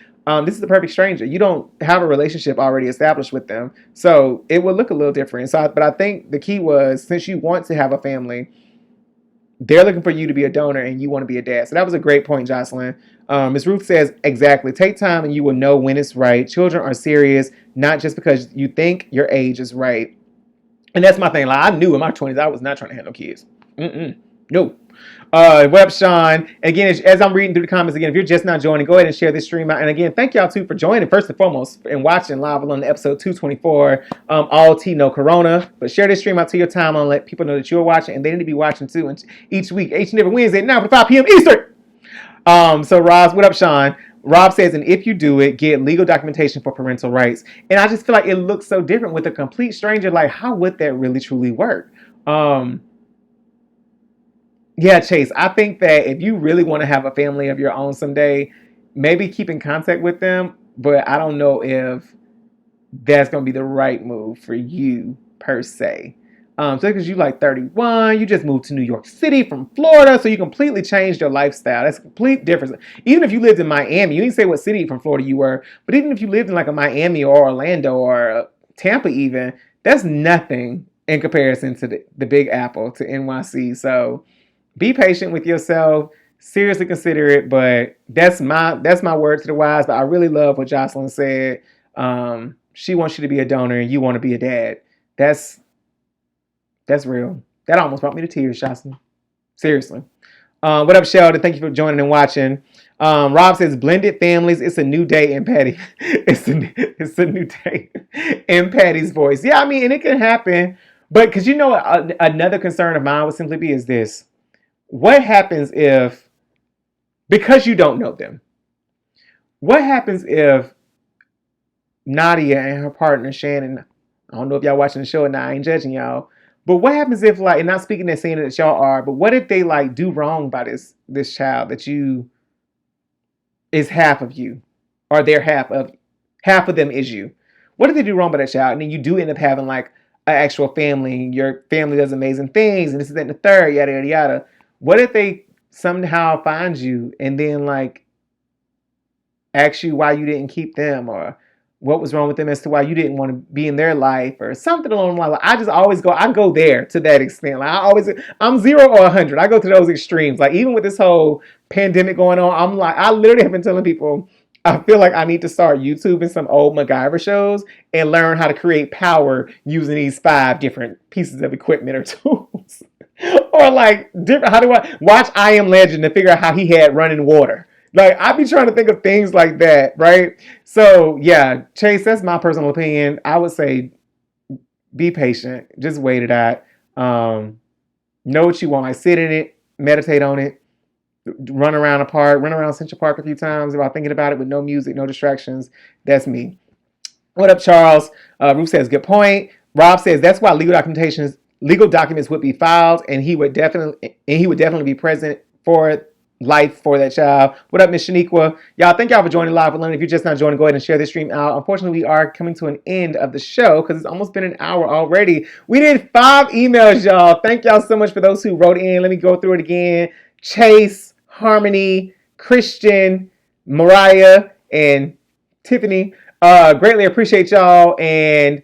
This is the perfect stranger. You don't have a relationship already established with them, so it would look a little different. But I think the key was, since you want to have a family, they're looking for you to be a donor and you want to be a dad. So that was a great point, Jocelyn. Ms. Ruth says, exactly. Take time and you will know when it's right. Children are serious, not just because you think your age is right. And that's my thing. Like, I knew in my 20s, I was not trying to have no kids. No. What up, Sean? Again, as I'm reading through the comments again, if you're just not joining, go ahead and share this stream out. And again, thank y'all too for joining, first and foremost, and watching live on episode 224. All tea, no corona. But share this stream out to your timeline and let people know that you're watching, and they need to be watching too. And each week, each and every Wednesday at 9:45 p.m. Eastern. So Roz, what up, Sean? Rob says, and if you do it, get legal documentation for parental rights. And I just feel like it looks so different with a complete stranger. Like, how would that really truly work? Yeah, Yeah, Chase, I think that if you really want to have a family of your own someday, maybe keep in contact with them. But I don't know if that's going to be the right move for you per se. So because you like 31, you just moved to New York City from Florida, so you completely changed your lifestyle. That's a complete difference. Even if you lived in Miami, you didn't say what city from Florida you were, but even if you lived in like a Miami or Orlando or Tampa even, that's nothing in comparison to the Big Apple, to NYC. So be patient with yourself. Seriously consider it, but that's my word to the wise. But I really love what Jocelyn said. She wants you to be a donor, and you want to be a dad. That's real. That almost brought me to tears, Jocelyn. Seriously. What up, Sheldon? Thank you for joining and watching. Rob says blended families. It's a new day in Patty. it's a new day in Patty's voice. Yeah, I mean, and it can happen. But because another concern of mine would simply be is this: what happens if, because you don't know them, what happens if Nadia and her partner Shannon, I don't know if y'all watching the show or not, I ain't judging y'all, but what happens if, like, and not speaking that saying that y'all are, but what if they like do wrong by this child that you is half of you, or they're half of them is you? What if they do wrong by that child, and then you do end up having like an actual family, and your family does amazing things, and this is that and the third, yada yada yada. What if they somehow find you and then like ask you why you didn't keep them, or what was wrong with them as to why you didn't want to be in their life, or something along the line? I just always go there to that extent. Like I'm 0 or 100. I go to those extremes. Like even with this whole pandemic going on, I'm like, I literally have been telling people, I feel like I need to start YouTubing some old MacGyver shows and learn how to create power using these 5 different pieces of equipment or tools. Or like different, how do I watch I Am Legend to figure out how he had running water? Like, I be trying to think of things like that, right? So, yeah, Chase, that's my personal opinion. I would say be patient. Just wait it out. Know what you want. Like, sit in it, meditate on it, run around Central Park a few times while thinking about it with no music, no distractions. That's me. What up, Charles? Ruth says, good point. Rob says, that's why legal documents would be filed, and he would definitely be present for life for that child. What up, Miss Shaniqua? Y'all, thank y'all for joining Live with London. If you're just not joining, go ahead and share this stream out. Unfortunately, we are coming to an end of the show because it's almost been an hour already. We did 5 emails, y'all. Thank y'all so much for those who wrote in. Let me go through it again. Chase, Harmony, Christian, Mariah, and Tiffany. Greatly appreciate y'all, and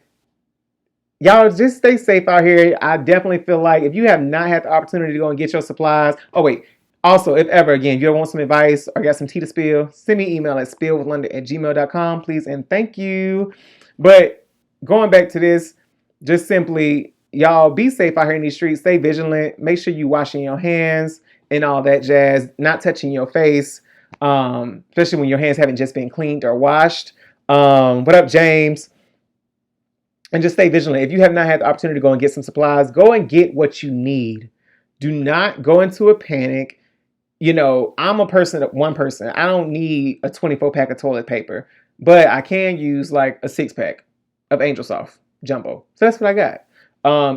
y'all just stay safe out here. I definitely feel like if you have not had the opportunity to go and get your supplies, also, if ever, again, if you ever want some advice or got some tea to spill, send me an email at spillwithlondon@gmail.com, please, and thank you. But going back to this, just simply, y'all be safe out here in these streets. Stay vigilant. Make sure you washing your hands and all that jazz, not touching your face, especially when your hands haven't just been cleaned or washed. What up, James? And just stay vigilant. If you have not had the opportunity to go and get some supplies, go and get what you need. Do not go into a panic. I'm one person. I don't need a 24 pack of toilet paper, but I can use like a 6 pack of Angel Soft Jumbo. So that's what I got.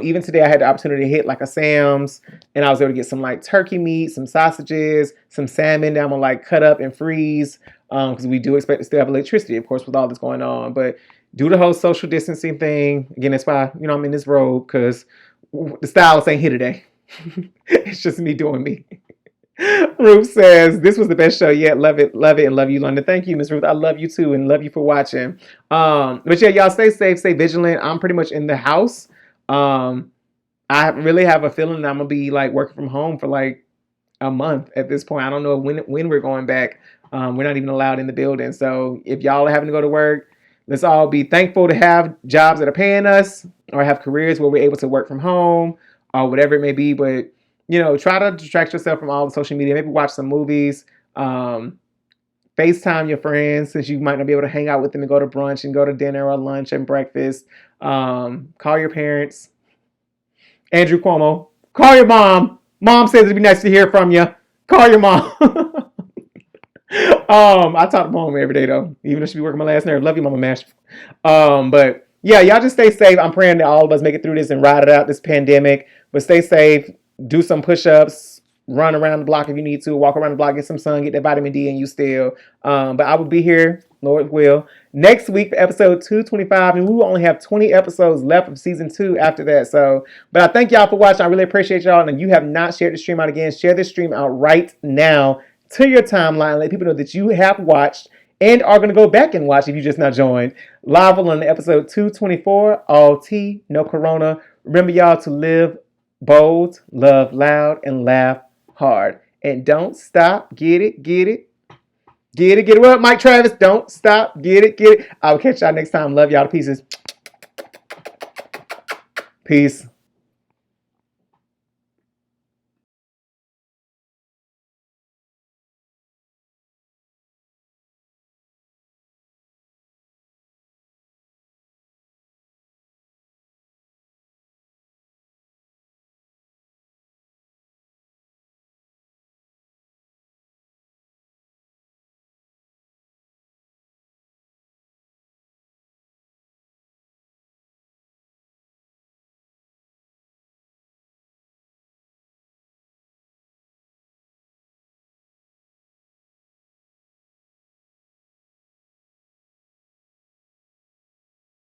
Even today I had the opportunity to hit like a Sam's, and I was able to get some like turkey meat, some sausages, some salmon that I'm gonna like cut up and freeze. Because we do expect to still have electricity, of course, with all this going on. But do the whole social distancing thing. Again, that's why, I'm in this robe, because the stylist ain't here today. It's just me doing me. Ruth says, this was the best show yet. Love it, and love you, London. Thank you, Miss Ruth. I love you too, and love you for watching. But yeah, y'all stay safe, stay vigilant. I'm pretty much in the house. I really have a feeling that I'm gonna be like working from home for like a month at this point. I don't know when we're going back. We're not even allowed in the building. So if y'all are having to go to work, let's all be thankful to have jobs that are paying us, or have careers where we're able to work from home, or whatever it may be. But try to distract yourself from all the social media. Maybe watch some movies. FaceTime your friends, since you might not be able to hang out with them and go to brunch and go to dinner or lunch and breakfast. Call your parents. Andrew Cuomo, call your mom. Mom says it'd be nice to hear from you. Call your mom. I talk to mom every day though, even if she be working my last nerve. Love you, Mama Mash. But yeah, y'all just stay safe. I'm praying that all of us make it through this and ride it out, this pandemic. But stay safe. Do some push-ups, run around the block if you need to, walk around the block, get some sun, get that vitamin D in you still. But I will be here, Lord will, next week for episode 225, and we will only have 20 episodes left of season 2 after that. So, but I thank y'all for watching. I really appreciate y'all. And if you have not shared the stream out again, share this stream out right now to your timeline. Let people know that you have watched and are going to go back and watch if you just not joined. Live on episode 224, all tea, no corona. Remember, y'all, to live bold, love loud, and laugh hard. And don't stop. Get it, get it. Get it, get it. What up, Mike Travis? Don't stop. Get it, get it. I'll catch y'all next time. Love y'all to pieces. Peace.